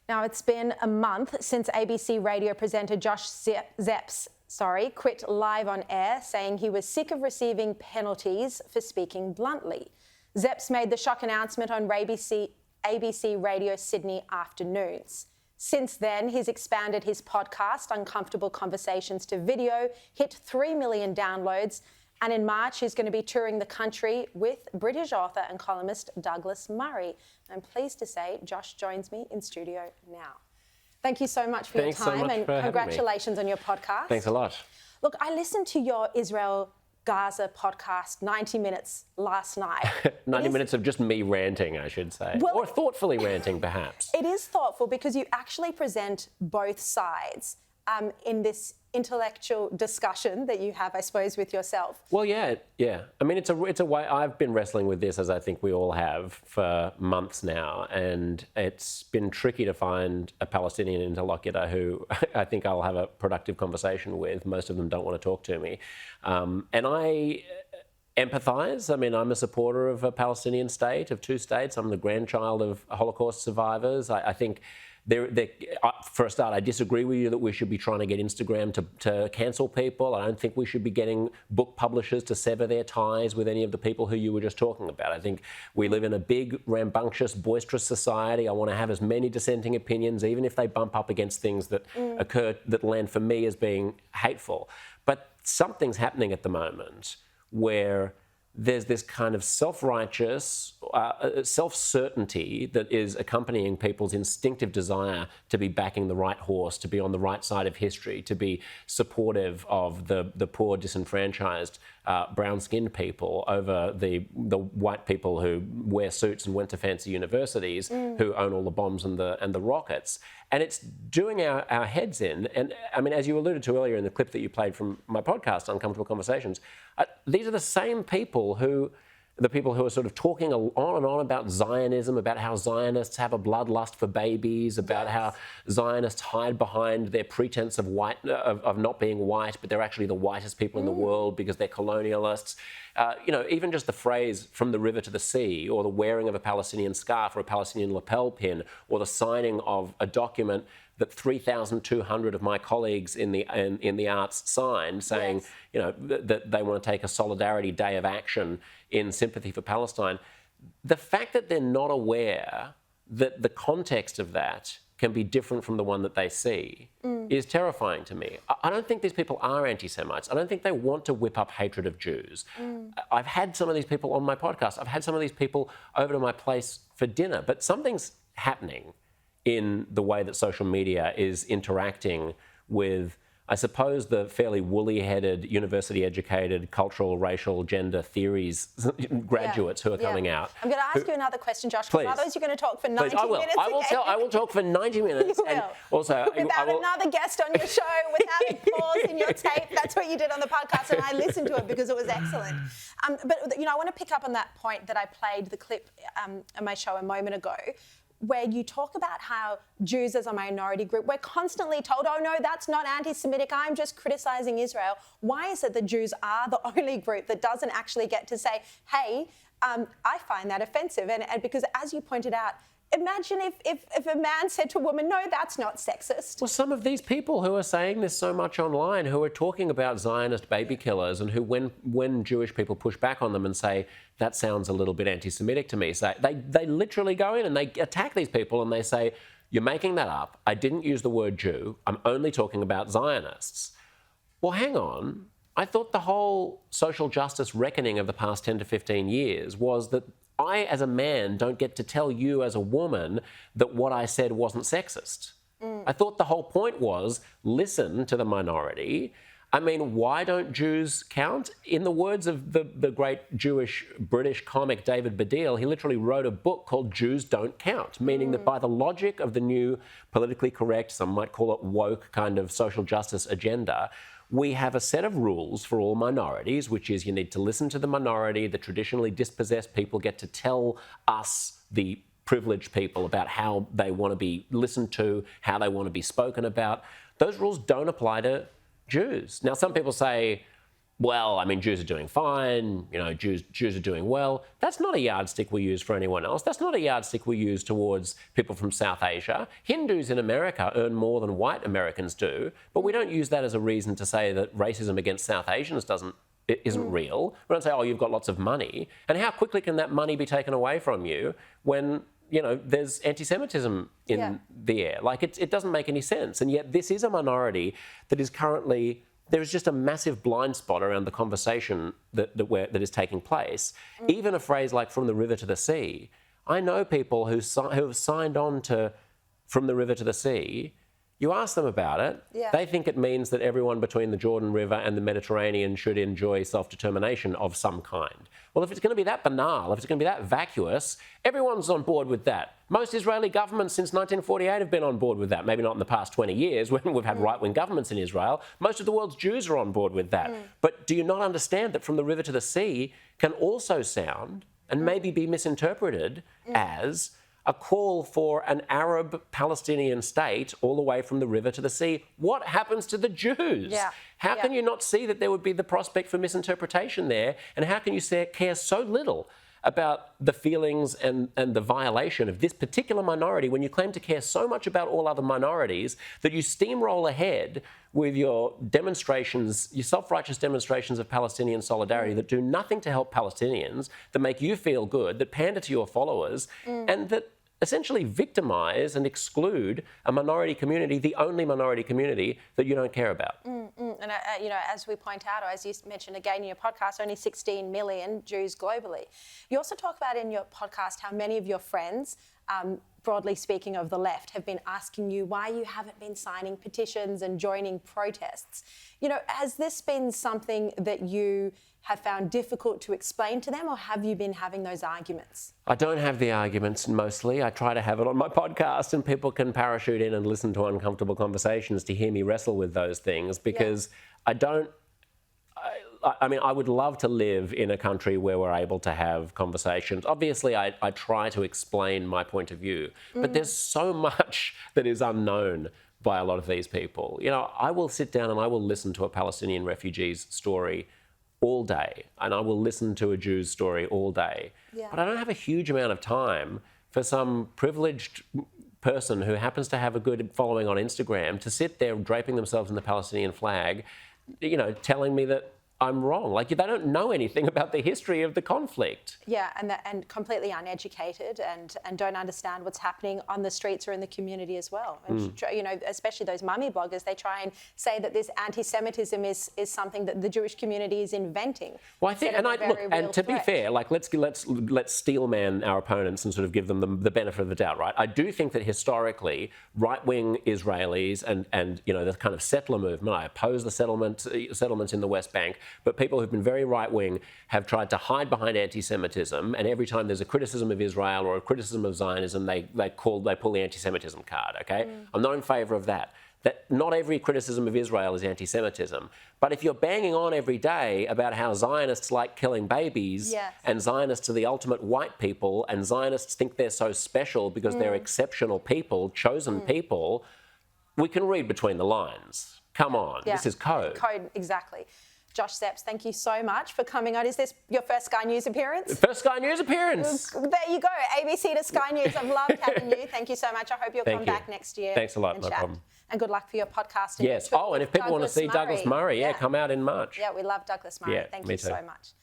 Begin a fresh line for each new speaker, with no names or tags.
Now, it's been a month since ABC radio presenter Josh Zepps quit live on air, saying he was sick of receiving penalties for speaking bluntly. Zepps made the shock announcement on ABC Radio Sydney afternoons. Since then, he's expanded his podcast, Uncomfortable Conversations, to video, hit 3 million downloads, and in March, he's going to be touring the country with British author and columnist Douglas Murray. I'm pleased to say Josh joins me in studio now. Thank you so much for your time, and congratulations on your podcast.
Thanks a lot.
Look, I listened to your Israel-Gaza podcast, 90 minutes, last night.
90 minutes of just me ranting, I should say. Well, or thoughtfully ranting, perhaps.
It is thoughtful because you actually present both sides in this intellectual discussion that you have, I suppose, with yourself.
Well, yeah. I mean, it's a way. I've been wrestling with this, as I think we all have, for months now, and it's been tricky to find a Palestinian interlocutor who I think I'll have a productive conversation with. Most of them don't want to talk to me, and I empathise. I mean, I'm a supporter of a Palestinian state, of two states. I'm the grandchild of Holocaust survivors. I think. For a start, I disagree with you that we should be trying to get Instagram to cancel people. I don't think we should be getting book publishers to sever their ties with any of the people who you were just talking about. I think we live in a big, rambunctious, boisterous society. I want to have as many dissenting opinions, even if they bump up against things that occur that land for me as being hateful. But something's happening at the moment where there's this kind of self-righteous self-certainty that is accompanying people's instinctive desire to be backing the right horse, to be on the right side of history, to be supportive of the poor, disenfranchised, brown-skinned people over the white people who wear suits and went to fancy universities, who own all the bombs and the rockets. And it's doing our heads in. And I mean, as you alluded to earlier in the clip that you played from my podcast, Uncomfortable Conversations, these are the same people who are sort of talking on and on about Zionism, about how Zionists have a bloodlust for babies, about how Zionists hide behind their pretense of not being white, but they're actually the whitest people in the world because they're colonialists. Even just the phrase "from the river to the sea," or the wearing of a Palestinian scarf or a Palestinian lapel pin, or the signing of a document that 3,200 of my colleagues in the arts signed, saying, that they want to take a Solidarity Day of action in sympathy for Palestine. The fact that they're not aware that the context of that can be different from the one that they see is terrifying to me. I don't think these people are anti-Semites. I don't think they want to whip up hatred of Jews. I've had some of these people on my podcast. I've had some of these people over to my place for dinner, but something's happening in the way that social media is interacting with, I suppose, the fairly woolly-headed, university-educated, cultural, racial, gender theories graduates who are coming out.
I'm going to ask you another question, Josh, because otherwise you're going to talk for 90 minutes.
I will talk for 90 minutes.
You will. Without another guest on your show, without a pause in your tape. That's what you did on the podcast, and I listened to it because it was excellent. But I want to pick up on that point that I played the clip on my show a moment ago, where you talk about how Jews as a minority group, we're constantly told, oh no, that's not anti-Semitic, I'm just criticising Israel. Why is it that Jews are the only group that doesn't actually get to say, hey, I find that offensive? And because as you pointed out, imagine if a man said to a woman, no, that's not sexist.
Well, some of these people who are saying this so much online, who are talking about Zionist baby killers, and who, when Jewish people push back on them and say, that sounds a little bit anti-Semitic to me, so they literally go in and they attack these people and they say, you're making that up. I didn't use the word Jew. I'm only talking about Zionists. Well, hang on. I thought the whole social justice reckoning of the past 10 to 15 years was that I, as a man, don't get to tell you as a woman that what I said wasn't sexist. I thought the whole point was listen to the minority. I mean, why don't Jews count? In the words of the great Jewish British comic David Baddiel, he literally wrote a book called Jews Don't Count, meaning that by the logic of the new politically correct, some might call it woke kind of social justice agenda, we have a set of rules for all minorities, which is you need to listen to the minority. The traditionally dispossessed people get to tell us, the privileged people, about how they want to be listened to, how they want to be spoken about. Those rules don't apply to Jews. Now, some people say, well, I mean, Jews are doing fine, Jews are doing well. That's not a yardstick we use for anyone else. That's not a yardstick we use towards people from South Asia. Hindus in America earn more than white Americans do, but we don't use that as a reason to say that racism against South Asians isn't real. We don't say, oh, you've got lots of money. And how quickly can that money be taken away from you when, there's anti-Semitism in the air? Like, it doesn't make any sense. And yet this is a minority that is currently... There is just a massive blind spot around the conversation that is taking place. Even a phrase like "from the river to the sea." I know people who have signed on to "from the river to the sea." You ask them about it, they think it means that everyone between the Jordan River and the Mediterranean should enjoy self-determination of some kind. Well, if it's going to be that banal, if it's going to be that vacuous, everyone's on board with that. Most Israeli governments since 1948 have been on board with that. Maybe not in the past 20 years when we've had right-wing governments in Israel. Most of the world's Jews are on board with that. But do you not understand that "from the river to the sea" can also sound and maybe be misinterpreted as a call for an Arab-Palestinian state all the way from the river to the sea? What happens to the Jews? How can you not see that there would be the prospect for misinterpretation there? And how can you care so little about the feelings and the violation of this particular minority when you claim to care so much about all other minorities that you steamroll ahead with your demonstrations, your self-righteous demonstrations of Palestinian solidarity that do nothing to help Palestinians, that make you feel good, that pander to your followers, and that essentially victimise and exclude a minority community, the only minority community that you don't care about.
And, as we point out, or as you mentioned again in your podcast, only 16 million Jews globally. You also talk about in your podcast how many of your friends, broadly speaking of the left, have been asking you why you haven't been signing petitions and joining protests. Has this been something that you have found difficult to explain to them, or have you been having those arguments?
I don't have the arguments mostly. I try to have it on my podcast and people can parachute in and listen to uncomfortable conversations to hear me wrestle with those things because I would love to live in a country where we're able to have conversations. Obviously, I try to explain my point of view, but there's so much that is unknown by a lot of these people. I will sit down and I will listen to a Palestinian refugee's story all day, and I will listen to a Jew's story all day. But I don't have a huge amount of time for some privileged person who happens to have a good following on Instagram to sit there draping themselves in the Palestinian flag, telling me that I'm wrong. Like, they don't know anything about the history of the conflict.
Yeah, and completely uneducated and don't understand what's happening on the streets or in the community as well. And, especially those mummy bloggers, they try and say that this anti-Semitism is something that the Jewish community is inventing.
Well, I think, and to be fair, like let's steelman our opponents and sort of give them the benefit of the doubt, right? I do think that historically, right-wing Israelis and the kind of settler movement, I oppose the settlements in the West Bank, but people who've been very right-wing have tried to hide behind anti-Semitism, and every time there's a criticism of Israel or a criticism of Zionism, they pull the anti-Semitism card, okay? I'm not in favour of that. That not every criticism of Israel is anti-Semitism. But if you're banging on every day about how Zionists like killing babies and Zionists are the ultimate white people and Zionists think they're so special because they're exceptional people, chosen people, we can read between the lines. Come on, this is code.
Code, exactly. Josh Zepps, thank you so much for coming on. Is this your first Sky News appearance?
First Sky News appearance.
There you go, ABC to Sky News. I've loved having you. Thank you so much. I hope you'll come back next year.
Thanks a lot, no problem.
And good luck for your podcast.
Yes. Oh, and if people want to see Douglas Murray, come out in March.
Yeah, we love Douglas Murray. Thank you so much.